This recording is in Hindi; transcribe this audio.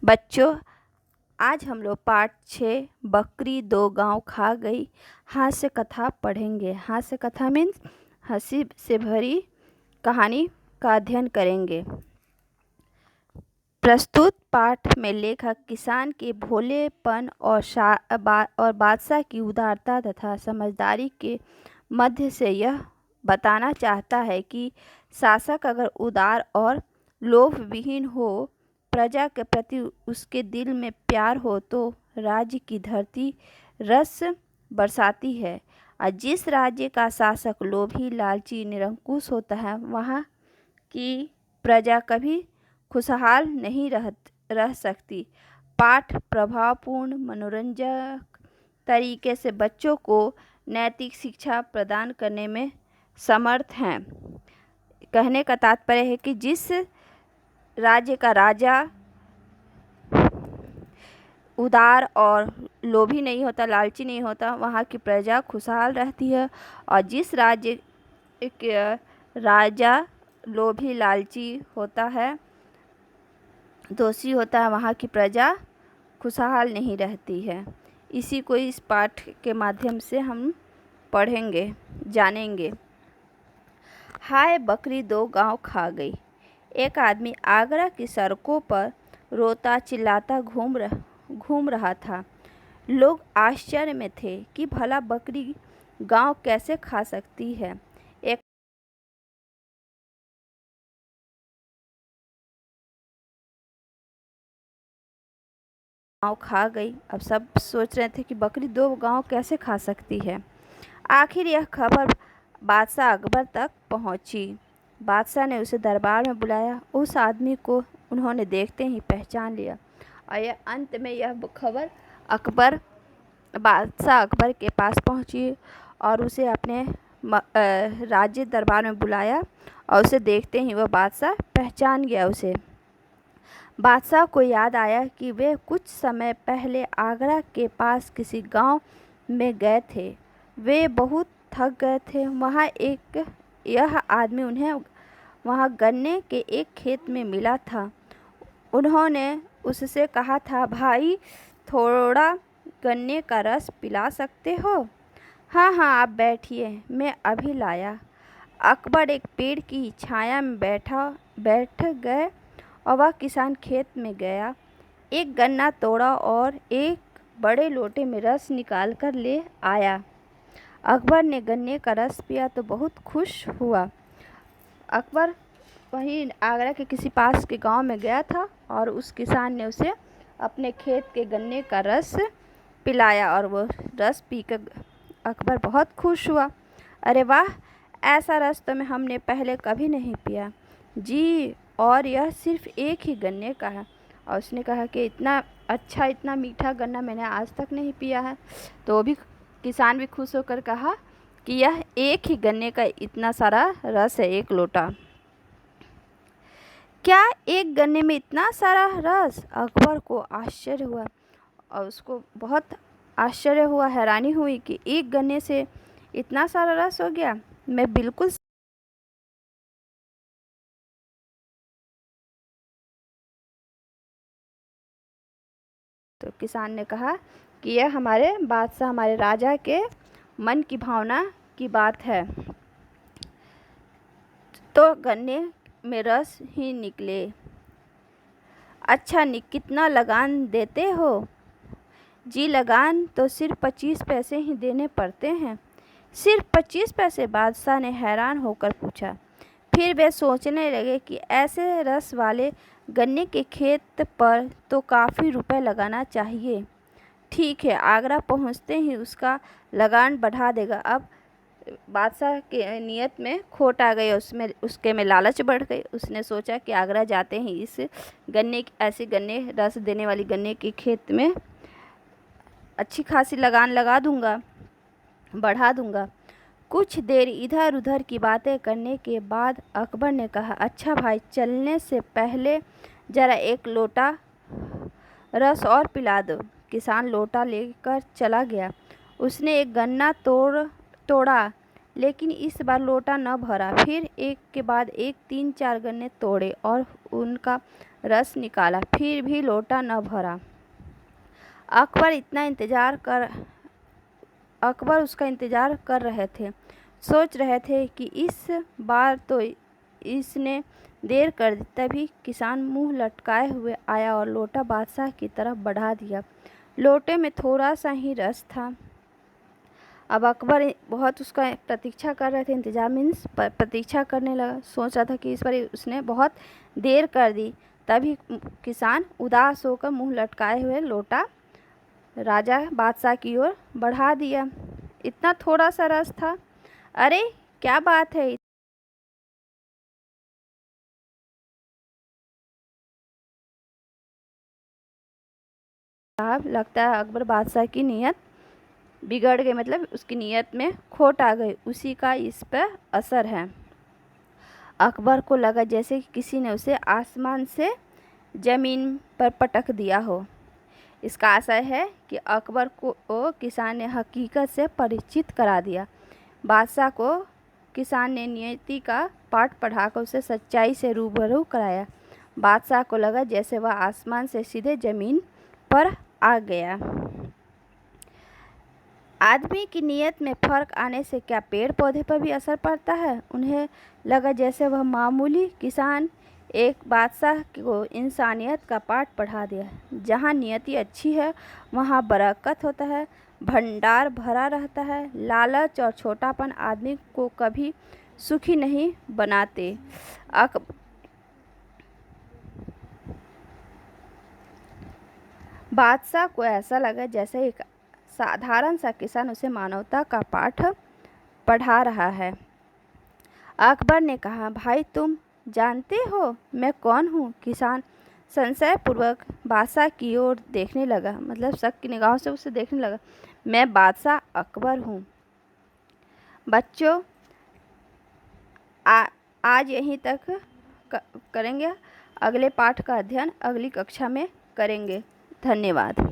बच्चों, आज हम लोग पाठ 6 बकरी 2 गांव खा गई हास्य कथा पढ़ेंगे। हास्य कथा मीन्स हंसी से भरी कहानी का अध्ययन करेंगे। प्रस्तुत पाठ में लेखक किसान के भोलेपन और बादशाह की उदारता तथा समझदारी के मध्य से यह बताना चाहता है कि शासक अगर उदार और लोभ विहीन हो, प्रजा के प्रति उसके दिल में प्यार हो, तो राज्य की धरती रस बरसाती है। और जिस राज्य का शासक लोभी, लालची, निरंकुश होता है, वहाँ की प्रजा कभी खुशहाल नहीं रह सकती। पाठ प्रभावपूर्ण, मनोरंजक तरीके से बच्चों को नैतिक शिक्षा प्रदान करने में समर्थ हैं। कहने का तात्पर्य है कि जिस राज्य का राजा उदार और लोभी नहीं होता, लालची नहीं होता, वहाँ की प्रजा खुशहाल रहती है। और जिस राज्य के राजा लोभी, लालची होता है, दोषी होता है, वहाँ की प्रजा खुशहाल नहीं रहती है। इसी को इस पाठ के माध्यम से हम पढ़ेंगे, जानेंगे। हाय बकरी 2 गांव खा गई। एक आदमी आगरा की सड़कों पर रोता चिल्लाता घूम रहा था। लोग आश्चर्य में थे कि भला बकरी गांव कैसे खा सकती है। एक गांव खा गई। अब सब सोच रहे थे कि बकरी 2 गांव कैसे खा सकती है। आखिर यह खबर बादशाह अकबर तक पहुंची। बादशाह ने उसे दरबार में बुलाया। उस आदमी को उन्होंने देखते ही पहचान लिया और यह अंत में यह खबर बादशाह अकबर के पास पहुंची और उसे अपने राज्य दरबार में बुलाया और उसे देखते ही वह बादशाह पहचान गया उसे। बादशाह को याद आया कि वे कुछ समय पहले आगरा के पास किसी गांव में गए थे। वे बहुत थक गए थे। यह आदमी उन्हें वहां गन्ने के एक खेत में मिला था। उन्होंने उससे कहा था, भाई थोड़ा गन्ने का रस पिला सकते हो? हाँ हाँ, आप बैठिए, मैं अभी लाया। अकबर एक पेड़ की छाया में बैठ गए और वह किसान खेत में गया, एक गन्ना तोड़ा और एक बड़े लोटे में रस निकाल कर ले आया। अकबर ने गन्ने का रस पिया तो बहुत खुश हुआ। अकबर वहीं आगरा के किसी पास के गांव में गया था और उस किसान ने उसे अपने खेत के गन्ने का रस पिलाया और वो रस पीकर अकबर बहुत खुश हुआ। अरे वाह, ऐसा रस तो हमने पहले कभी नहीं पिया जी, और यह सिर्फ एक ही गन्ने का है। और उसने कहा कि इतना अच्छा, इतना मीठा गन्ना मैंने आज तक नहीं पिया है। तो वो भी किसान भी खुश होकर कहा कि यह एक ही गन्ने का इतना सारा रस है, एक लोटा। क्या एक गन्ने में इतना सारा रस? अकबर को आश्चर्य हुआ और उसको बहुत आश्चर्य हुआ, हैरानी हुई कि एक गन्ने से इतना सारा रस हो गया। मैं बिल्कुल तो किसान ने कहा कि यह हमारे बादशाह, हमारे राजा के मन की भावना की बात है। तो गन्ने में रस ही निकले। अच्छा, कितना लगान देते हो? जी, लगान तो सिर्फ 25 पैसे ही देने पड़ते हैं। सिर्फ 25 पैसे? बादशाह ने हैरान होकर पूछा। फिर वे सोचने लगे कि ऐसे रस वाले गन्ने के खेत पर तो काफ़ी रुपए लगाना चाहिए। ठीक है, आगरा पहुंचते ही उसका लगान बढ़ा देगा। अब बादशाह के नियत में खोट आ गई, उसके में लालच बढ़ गई। उसने सोचा कि आगरा जाते ही इस ऐसे गन्ने रस देने वाली गन्ने के खेत में अच्छी खासी लगान लगा दूंगा, बढ़ा दूंगा। कुछ देर इधर उधर की बातें करने के बाद अकबर ने कहा, अच्छा भाई, चलने से पहले ज़रा एक लोटा रस और पिला दो। किसान लोटा लेकर चला गया। उसने एक गन्ना तोड़ा, लेकिन इस बार लोटा न भरा। फिर एक के बाद एक 3-4 गन्ने तोड़े और उनका रस निकाला, फिर भी लोटा न भरा। अकबर उसका इंतज़ार कर रहे थे। सोच रहे थे कि इस बार तो इसने देर कर दी। तभी किसान मुंह लटकाए हुए आया और लोटा बादशाह की तरफ बढ़ा दिया। लोटे में थोड़ा सा ही रस था। अब अकबर बहुत उसका प्रतीक्षा कर रहे थे। इंतजार मीन्स प्रतीक्षा करने लगा। सोच रहा था कि इस बार उसने बहुत देर कर दी। तभी किसान उदास होकर मुंह लटकाए हुए लोटा राजा बादशाह की ओर बढ़ा दिया। इतना थोड़ा सा रस था। अरे क्या बात है। साहब, लगता है अकबर बादशाह की नीयत बिगड़ गई, मतलब उसकी नीयत में खोट आ गई, उसी का इस पर असर है। अकबर को लगा जैसे कि किसी ने उसे आसमान से जमीन पर पटक दिया हो। इसका आशय है कि अकबर को किसान ने हकीकत से परिचित करा दिया। बादशाह को किसान ने नियति का पाठ पढ़ाकर उसे सच्चाई से रूबरू कराया। बादशाह को लगा जैसे वह आसमान से सीधे जमीन पर आ गया। आदमी की नीयत में फ़र्क आने से क्या पेड़ पौधे पर भी असर पड़ता है। उन्हें लगा जैसे वह मामूली किसान एक बादशाह को इंसानियत का पाठ पढ़ा दिया। जहाँ नियति अच्छी है वहाँ बरकत होता है, भंडार भरा रहता है। लालच और छोटापन आदमी को कभी सुखी नहीं बनाते। बादशाह को ऐसा लगा जैसे एक साधारण सा किसान उसे मानवता का पाठ पढ़ा रहा है। अकबर ने कहा, भाई तुम जानते हो मैं कौन हूँ? किसान संशय पूर्वक बादशाह की ओर देखने लगा, मतलब शक की निगाहों से उसे देखने लगा। मैं बादशाह अकबर हूँ। बच्चों, आज यहीं तक करेंगे। अगले पाठ का अध्ययन अगली कक्षा में करेंगे। धन्यवाद।